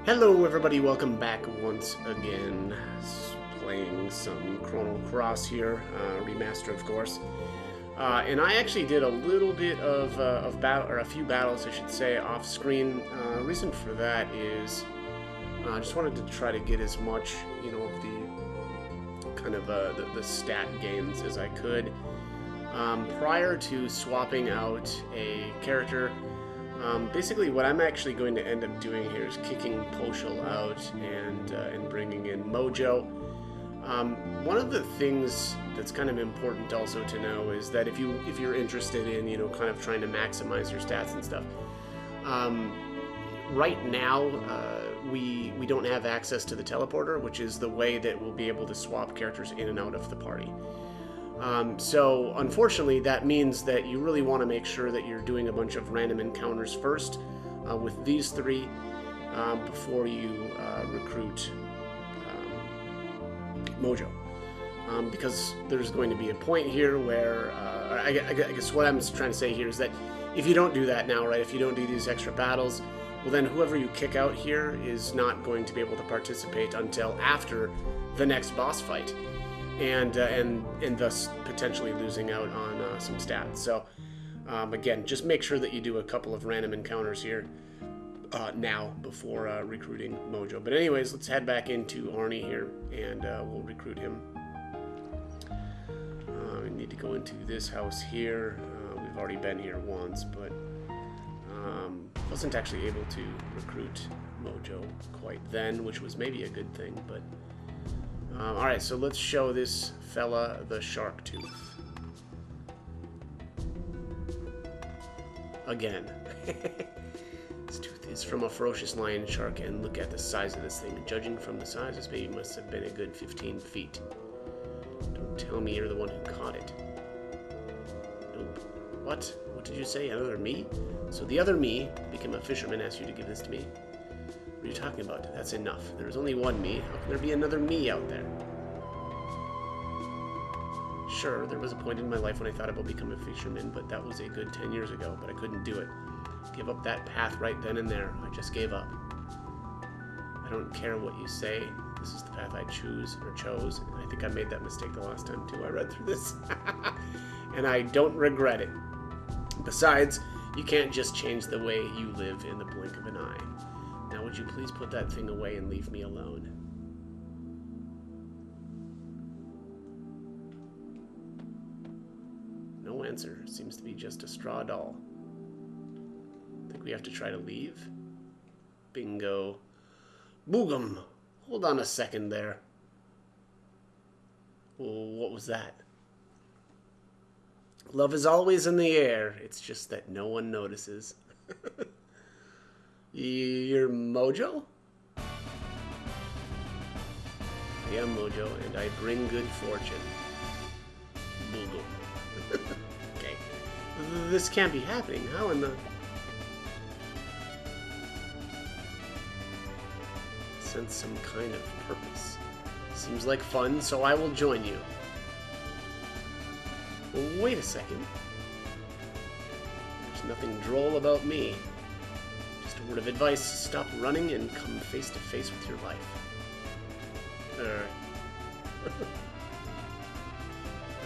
Hello everybody, welcome back once again. Playing some Chrono Cross here, remaster of course. And I actually did a little bit of battle, or a few battles I should say, off screen. Reason for that is I just wanted to try to get as much, you know, of the kind of the stat gains as I could. Prior to swapping out a character, basically what I'm actually going to end up doing here is kicking Poshul out and bringing in Mojo. One of the things that's kind of important also to know is that if you're interested in, you know, kind of trying to maximize your stats and stuff, right now we don't have access to the teleporter, which is the way that we'll be able to swap characters in and out of the party. So unfortunately that means that you really want to make sure that you're doing a bunch of random encounters first with these three before you recruit Mojo. Because there's going to be a point here where, I guess what I'm trying to say here is that if you don't do that now, right, if you don't do these extra battles, well then whoever you kick out here is not going to be able to participate until after the next boss fight. And thus potentially losing out on some stats. So again, just make sure that you do a couple of random encounters here now before recruiting Mojo. But anyways, let's head back into Arnie here, and we'll recruit him. We need to go into this house here. We've already been here once, but wasn't actually able to recruit Mojo quite then, which was maybe a good thing, but alright, so let's show this fella the shark tooth. Again. This tooth is from a ferocious lion shark, and look at the size of this thing. Judging from the size, this baby must have been a good 15 feet. Don't tell me you're the one who caught it. Nope. What? What did you say? Another me? So the other me became a fisherman, asked you to give this to me. What are you talking about? That's enough. There's only one me. How can there be another me out there? Sure, there was a point in my life when I thought about becoming a fisherman, but that was a good 10 years ago, but I couldn't do it. Give up that path right then and there. I just gave up. I don't care what you say. This is the path I chose. And I think I made that mistake the last time too. I read through this. And I don't regret it. Besides, you can't just change the way you live in the blink of an eye. Now would you please put that thing away and leave me alone? No answer. Seems to be just a straw doll. Think we have to try to leave? Bingo. Boogum! Hold on a second there. Oh, what was that? Love is always in the air. It's just that no one notices. You're Mojo? I am Mojo, and I bring good fortune. Boogum. Okay. This can't be happening. How in the... Sense some kind of purpose. Seems like fun, so I will join you. Well, wait a second. There's nothing droll about me. Just a word of advice, stop running and come face to face with your life.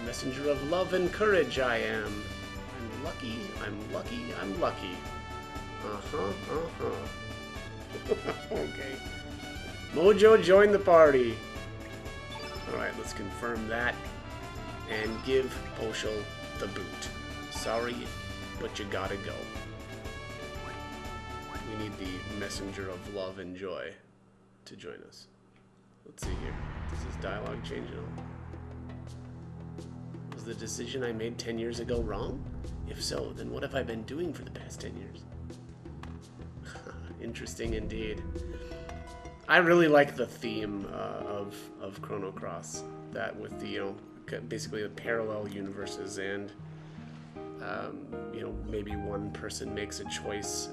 A messenger of love and courage I am. I'm lucky, I'm lucky, I'm lucky. Okay. Mojo joined the party. Alright, let's confirm that. And give Poshul the boot. Sorry, but you gotta go. We need the messenger of love and joy to join us. Let's see here. Does this dialogue change at all? Was the decision I made 10 years ago wrong? If so, then what have I been doing for the past 10 years? Interesting indeed. I really like the theme of Chrono Cross. That with the, you know, basically the parallel universes, and you know, maybe one person makes a choice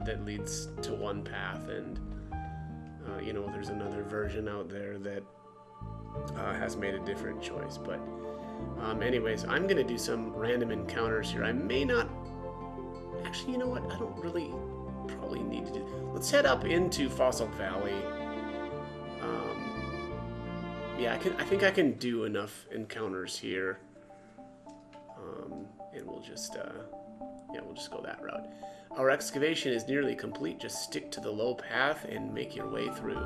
that leads to one path, and you know, there's another version out there that has made a different choice. But anyways, I'm gonna do some random encounters here. I may not actually, you know what, I don't really probably need to do. Let's head up into Fossil Valley. Yeah, I think I can do enough encounters here. And we'll just, yeah, we'll just go that route. Our excavation is nearly complete. Just stick to the low path and make your way through.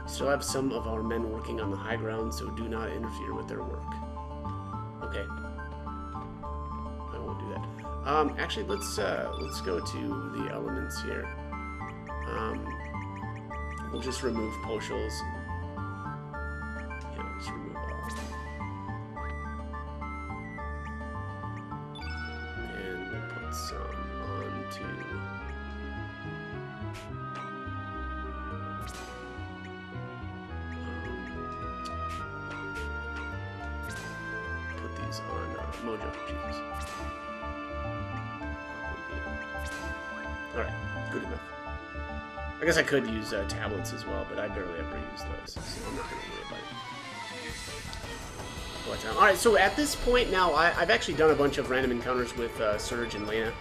We still have some of our men working on the high ground, so do not interfere with their work. Okay. I won't do that. Actually, let's go to the elements here. We'll just remove Poshels. Yeah, we'll just remove all. And we'll put some onto. Put these on Mojo. Jesus. Alright, good enough. I guess I could use tablets as well, but I barely ever use those, so I'm not going to worry about it. Alright, so at this point now, I've actually done a bunch of random encounters with Surge and Lena.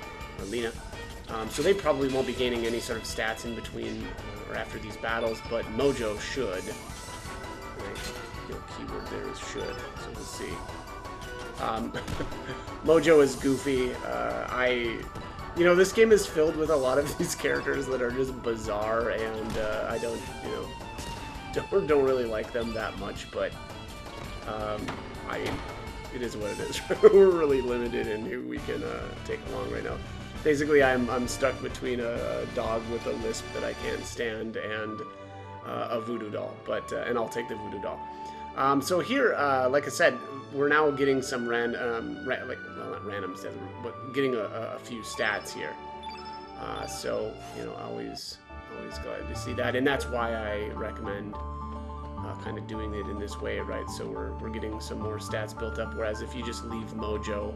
So they probably won't be gaining any sort of stats in between or after these battles, but Mojo should. Right? You know, keyword there is should, so we'll see. Mojo is goofy. You know, this game is filled with a lot of these characters that are just bizarre, and I don't, you know, don't really like them that much, but I mean, it is what it is. We're really limited in who we can take along right now. Basically, I'm stuck between a dog with a lisp that I can't stand and a voodoo doll, but and I'll take the voodoo doll. So here, like I said, we're now getting some well, not random stats, but getting a few stats here. So, you know, always glad to see that, and that's why I recommend kind of doing it in this way, right? So we're getting some more stats built up, whereas if you just leave Mojo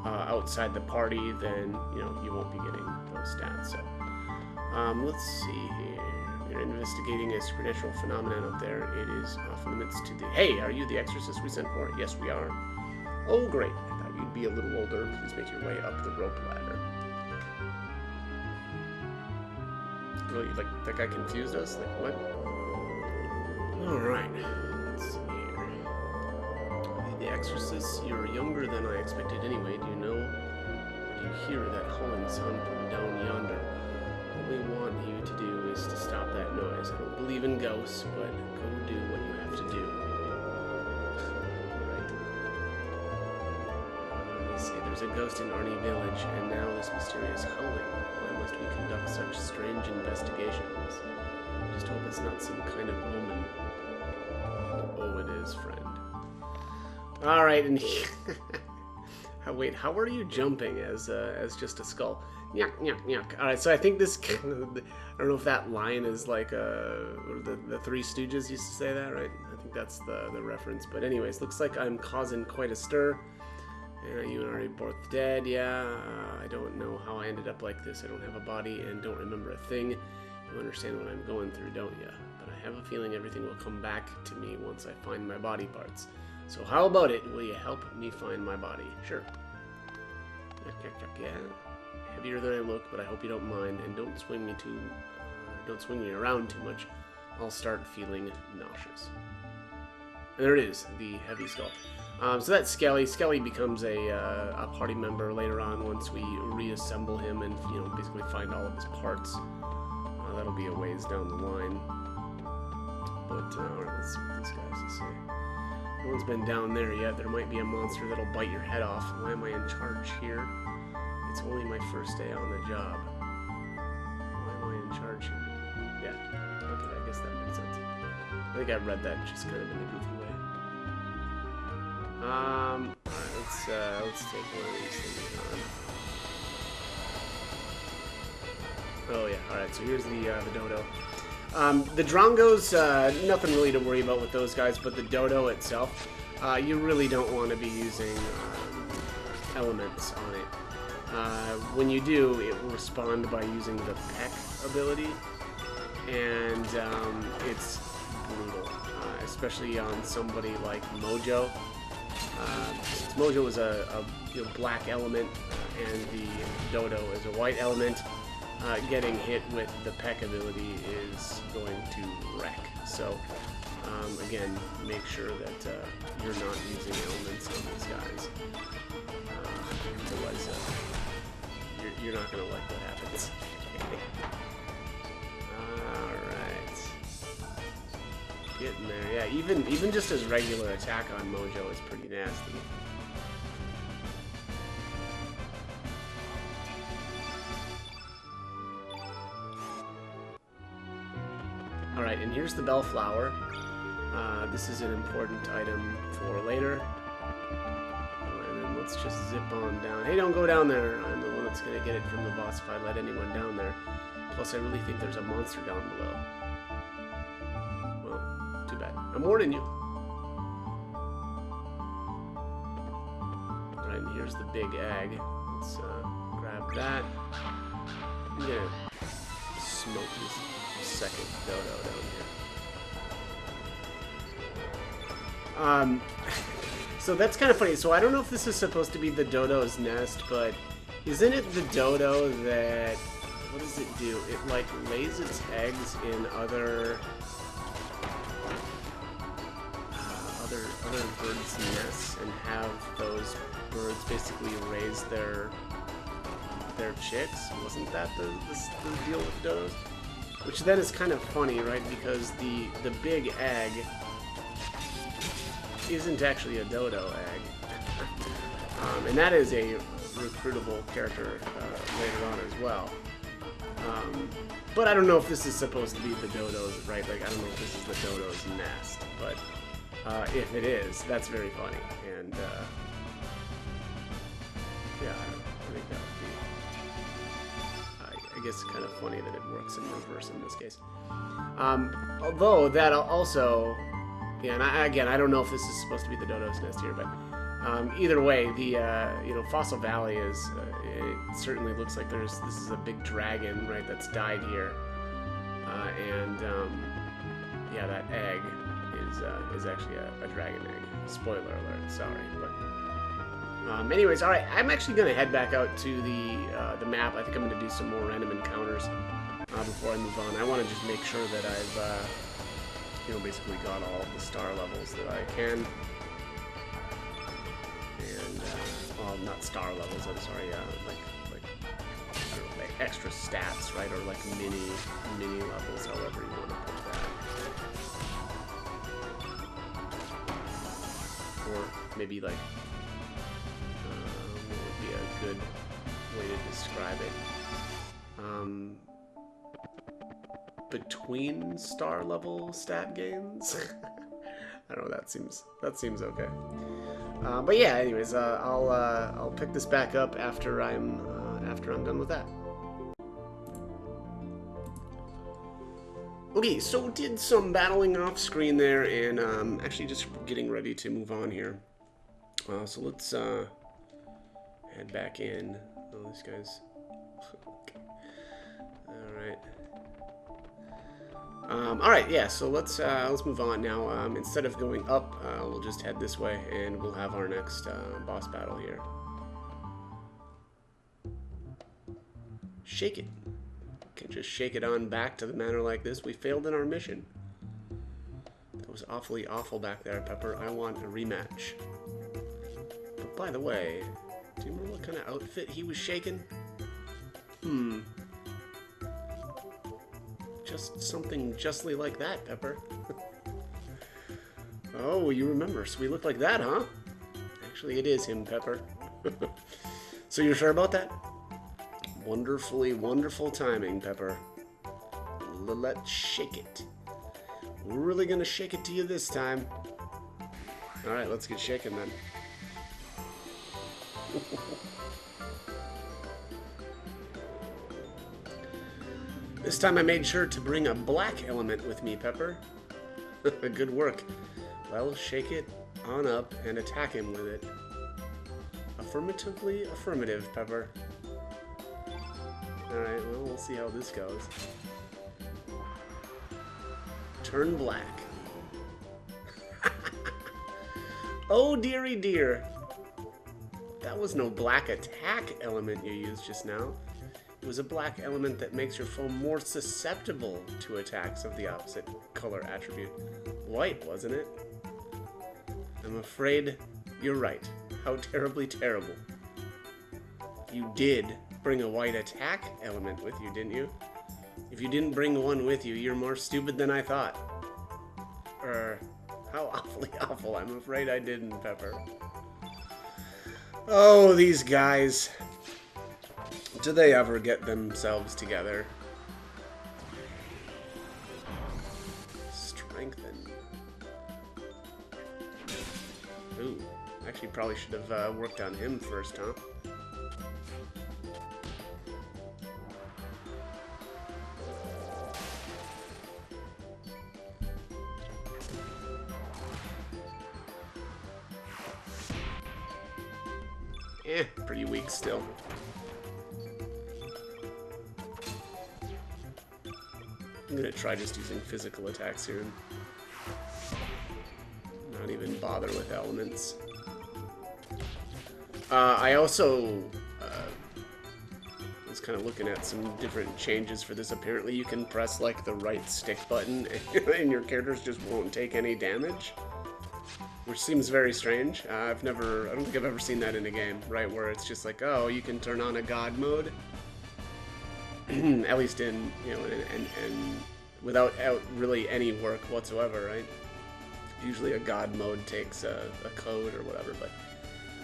outside the party, then, you know, you won't be getting those stats. So, let's see here. We're investigating a supernatural phenomenon up there. It is off limits to the... Hey, are you the exorcist we sent for? Yes, we are. Oh, great. I thought you'd be a little older. Please make your way up the rope ladder. Really, like, that guy confused us? Like, what? Alright. Let's see here. The exorcist, you're younger than I expected anyway. Do you know... Do you hear that howling sound from down yonder? What we want you to do is to stop that noise. I don't believe in ghosts, but go do what you have to do. Right. They say there's a ghost in Arnie Village, and now this mysterious howling. Why must we conduct such strange investigations? I just hope it's not some kind of woman. Oh, it is, friend. Alright, and wait, how are you jumping as just a skull? Nyuk, nyuk, nyuk. Alright, so I think this... I don't know if that line is like the Three Stooges used to say that, right? I think that's the reference. But anyways, looks like I'm causing quite a stir. You and I are both dead, yeah. I don't know how I ended up like this. I don't have a body and don't remember a thing. You understand what I'm going through, don't you? But I have a feeling everything will come back to me once I find my body parts. So how about it? Will you help me find my body? Sure. Yeah. Heavier than I look, but I hope you don't mind, and don't swing me around too much. I'll start feeling nauseous. And there it is, the heavy skull. So that's Skelly. Skelly becomes a party member later on once we reassemble him and, you know, basically find all of his parts. That'll be a ways down the line. But alright, let's see what this guy has to say. No one's been down there yet. There might be a monster that'll bite your head off. Why am I in charge here? It's only my first day on the job. Why am I in charge here? Yeah, okay, I guess that makes sense. I think I read that just kind of in a goofy way. Alright, let's take one of these things on. Oh yeah, alright, so here's the dodo. The Drongos, nothing really to worry about with those guys, but the dodo itself, you really don't want to be using elements on it. When you do, it will respond by using the peck ability, and it's brutal, especially on somebody like Mojo. Since Mojo is a black element, and the dodo is a white element, getting hit with the peck ability is going to wreck. So, again, make sure that you're not using elements on these guys. Otherwise, you're not going to like what happens. Alright. Getting there. Yeah, even just his regular attack on Mojo is pretty nasty. Alright, and here's the Bellflower. This is an important item for later. And then let's just zip on down. Hey, don't go down there. I'm the one that's going to get it from the boss if I let anyone down there. Plus, I really think there's a monster down below. Well, too bad. I'm warning you. Alright, and here's the big egg. Let's grab that. I'm going to smoke this second dodo down here. So that's kind of funny. So I don't know if this is supposed to be the dodo's nest, but isn't it the dodo that, what does it do? It like lays its eggs in other birds' nests and have those birds basically raise their chicks? Wasn't that the deal with dodos? Which then is kind of funny, right? Because the big egg isn't actually a dodo egg. And that is a recruitable character later on as well. But I don't know if this is supposed to be the dodo's, right? Like, I don't know if this is the dodo's nest. But if it is, that's very funny. And yeah, I think that would be... I guess kind of funny that it works in reverse in this case. Although that also, yeah, and I don't know if this is supposed to be the dodo's nest here, but either way, the Fossil Valley is it certainly looks like this is a big dragon, right? That's died here, and yeah, that egg is actually a dragon egg. Spoiler alert, sorry, but. Anyways, all right, I'm actually going to head back out to the map. I think I'm going to do some more random encounters before I move on. I want to just make sure that I've, basically got all the star levels that I can. And, well, not star levels, I'm sorry, like I don't know, like extra stats, right, or like mini levels, however you want to put that. Or maybe like... a good way to describe it. Between star level stat gains. I don't know. That seems okay. But yeah. Anyways, I'll pick this back up after I'm done with that. Okay, so did some battling off screen there, and actually just getting ready to move on here. So let's head back in. Oh, this guy's... Okay. Alright. Alright, yeah, so let's move on now. Instead of going up, we'll just head this way, and we'll have our next boss battle here. Shake it. Can't just shake it on back to the manor like this. We failed in our mission. That was awfully awful back there, Pepper. I want a rematch. But by the way... do you remember what kind of outfit he was shaking? Just something justly like that, Pepper. Oh, you remember. So we look like that, huh? Actually, it is him, Pepper. So you're sure about that? Wonderfully wonderful timing, Pepper. Let's shake it. We're really gonna shake it to you this time. Alright, let's get shaking then. This time I made sure to bring a black element with me, Pepper. Good work. Well, shake it on up and attack him with it. Affirmatively affirmative, Pepper. Alright, well, we'll see how this goes. Turn black. Oh, dearie dear. That was no black attack element you used just now. It was a black element that makes your foe more susceptible to attacks of the opposite color attribute. White, wasn't it? I'm afraid you're right. How terribly terrible. You did bring a white attack element with you, didn't you? If you didn't bring one with you, you're more stupid than I thought. How awfully awful. I'm afraid I didn't, Pepper. Oh, these guys. Do they ever get themselves together? Strengthen. Ooh, actually probably should have worked on him first, huh? Pretty weak still. I'm gonna try just using physical attacks here and not even bother with elements. I also was kind of looking at some different changes for this. Apparently you can press like the right stick button and your characters just won't take any damage, which seems very strange. I don't think I've ever seen that in a game, right, where it's just like, oh, you can turn on a god mode. At least in, you know, and without really any work whatsoever, right? Usually a god mode takes a code or whatever, but...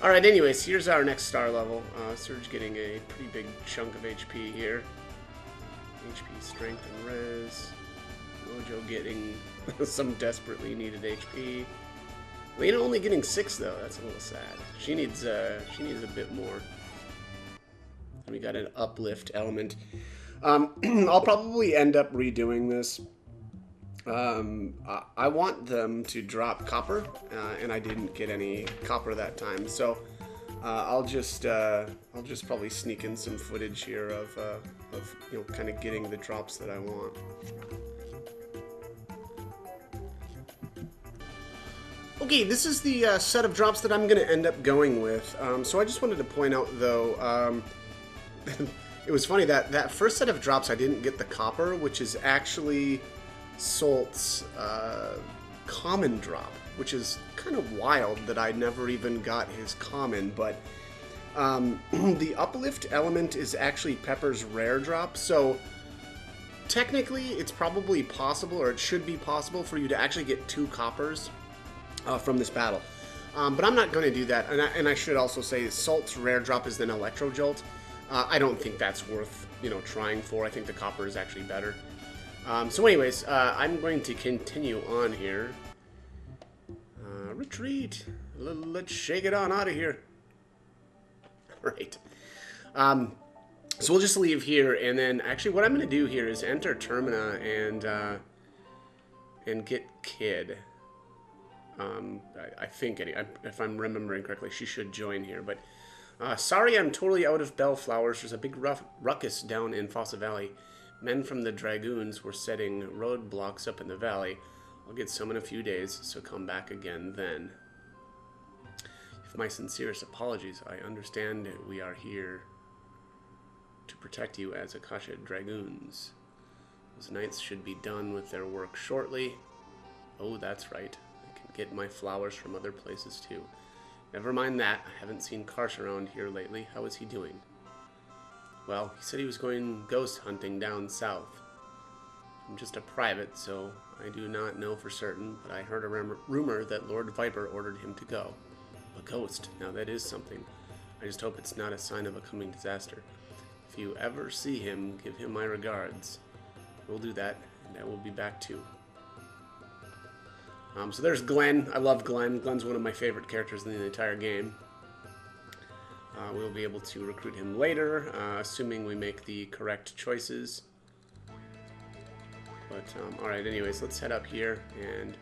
Alright, anyways, here's our next star level. Surge getting a pretty big chunk of HP here. HP, strength, and res. Mojo getting some desperately needed HP. Lena only getting 6 though, that's a little sad. She needs a bit more. We got an uplift element. I'll probably end up redoing this. I want them to drop copper, and I didn't get any copper that time, so I'll just probably sneak in some footage here of you know, kind of getting the drops that I want. Okay, this is the set of drops that I'm going to end up going with. So I just wanted to point out, though, it was funny that that first set of drops I didn't get the copper, which is actually Solt's common drop, which is kind of wild that I never even got his common, but the uplift element is actually Pepper's rare drop, so technically it's probably possible, or it should be possible, for you to actually get 2 coppers from this battle. But I'm not going to do that, and I should also say Solt's rare drop is an Electro Jolt. I don't think that's worth, you know, trying for. I think the copper is actually better. So anyways, I'm going to continue on here. Retreat. Let's shake it on out of here. Right. So we'll just leave here, and then actually what I'm going to do here is enter Termina and get Kid. I think, if I'm remembering correctly, she should join here, but sorry I'm totally out of bellflowers. There's a big ruckus down in Fossa Valley. Men from the Dragoons were setting roadblocks up in the valley. I'll get some in a few days, so come back again then. With my sincerest apologies, I understand we are here to protect you as Akasha Dragoons. Those knights should be done with their work shortly. Oh, that's right. I can get my flowers from other places too. Never mind that. I haven't seen Karsh around here lately. How is he doing? Well, he said he was going ghost hunting down south. I'm just a private, so I do not know for certain, but I heard a rumor that Lord Viper ordered him to go. A ghost. Now that is something. I just hope it's not a sign of a coming disaster. If you ever see him, give him my regards. We'll do that, and I will be back too. So there's Glenn. I love Glenn. Glenn's one of my favorite characters in the entire game. We'll be able to recruit him later, assuming we make the correct choices. But, alright, anyways, let's head up here and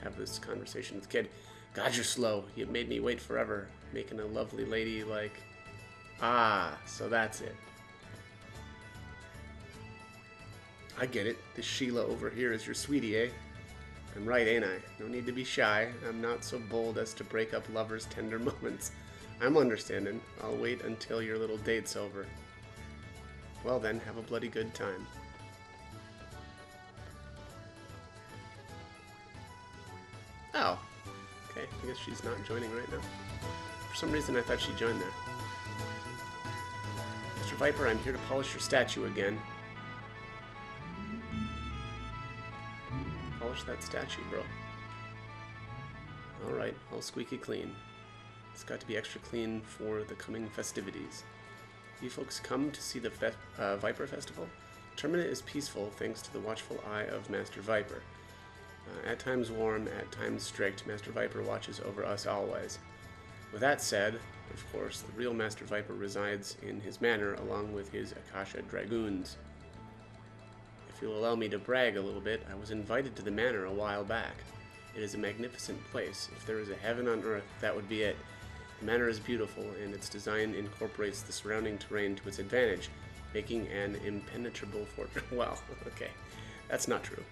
have this conversation with Kid. God, you're slow. You made me wait forever, making a lovely lady like... Ah, so that's it. I get it. This Sheila over here is your sweetie, eh? I'm right, ain't I? No need to be shy. I'm not so bold as to break up lovers' tender moments. I'm understanding. I'll wait until your little date's over. Well then, have a bloody good time. Oh. Okay, I guess she's not joining right now. For some reason I thought she joined there. Mr. Viper, I'm here to polish your statue again. Polish that statue, bro. Alright, all squeaky clean. It's got to be extra clean for the coming festivities. You folks come to see the Viper Festival? Termina is peaceful thanks to the watchful eye of Master Viper. At times warm, at times strict, Master Viper watches over us always. With that said, of course, the real Master Viper resides in his manor along with his Akasha Dragoons. If you'll allow me to brag a little bit, I was invited to the manor a while back. It is a magnificent place. If there is a heaven on earth, that would be it. The manor is beautiful, and its design incorporates the surrounding terrain to its advantage, making an impenetrable fortress. Well, okay, that's not true.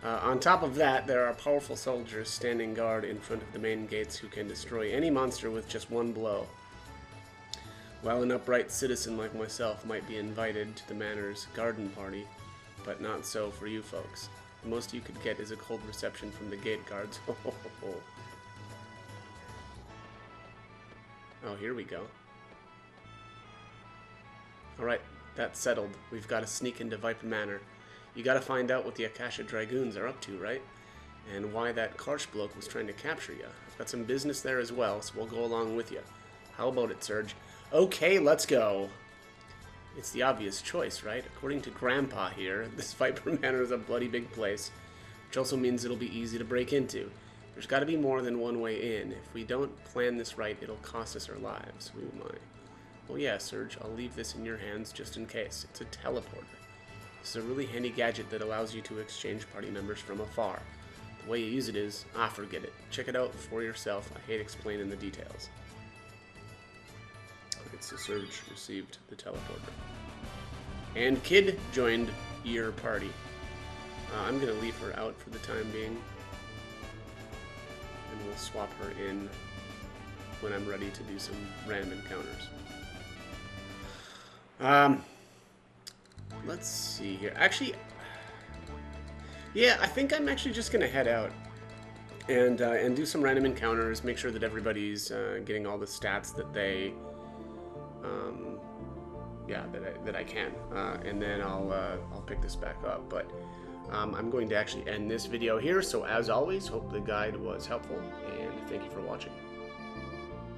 On top of that, there are powerful soldiers standing guard in front of the main gates who can destroy any monster with just one blow. While an upright citizen like myself might be invited to the manor's garden party, but not so for you folks. The most you could get is a cold reception from the gate guards. Oh, here we go. Alright, that's settled. We've got to sneak into Viper Manor. You gotta find out what the Akasha Dragoons are up to, right? And why that Karsh bloke was trying to capture you. I've got some business there as well, so we'll go along with you. How about it, Serge? Okay, let's go. It's the obvious choice, right? According to Grandpa here, this Viper Manor is a bloody big place, which also means it'll be easy to break into. There's got to be more than one way in. If we don't plan this right, it'll cost us our lives. Ooh, my. Oh yeah, Serge, I'll leave this in your hands just in case. It's a teleporter. This is a really handy gadget that allows you to exchange party members from afar. The way you use it is, forget it. Check it out for yourself. I hate explaining the details. Alright, so Serge received the teleporter. And Kid joined your party. I'm going to leave her out for the time being. And we'll swap her in when I'm ready to do some random encounters. Let's see here. Actually, yeah, I think I'm actually just going to head out and do some random encounters, make sure that everybody's getting all the stats that they, that I can, and then I'll pick this back up. But I'm going to actually end this video here. So as always, hope the guide was helpful, and thank you for watching.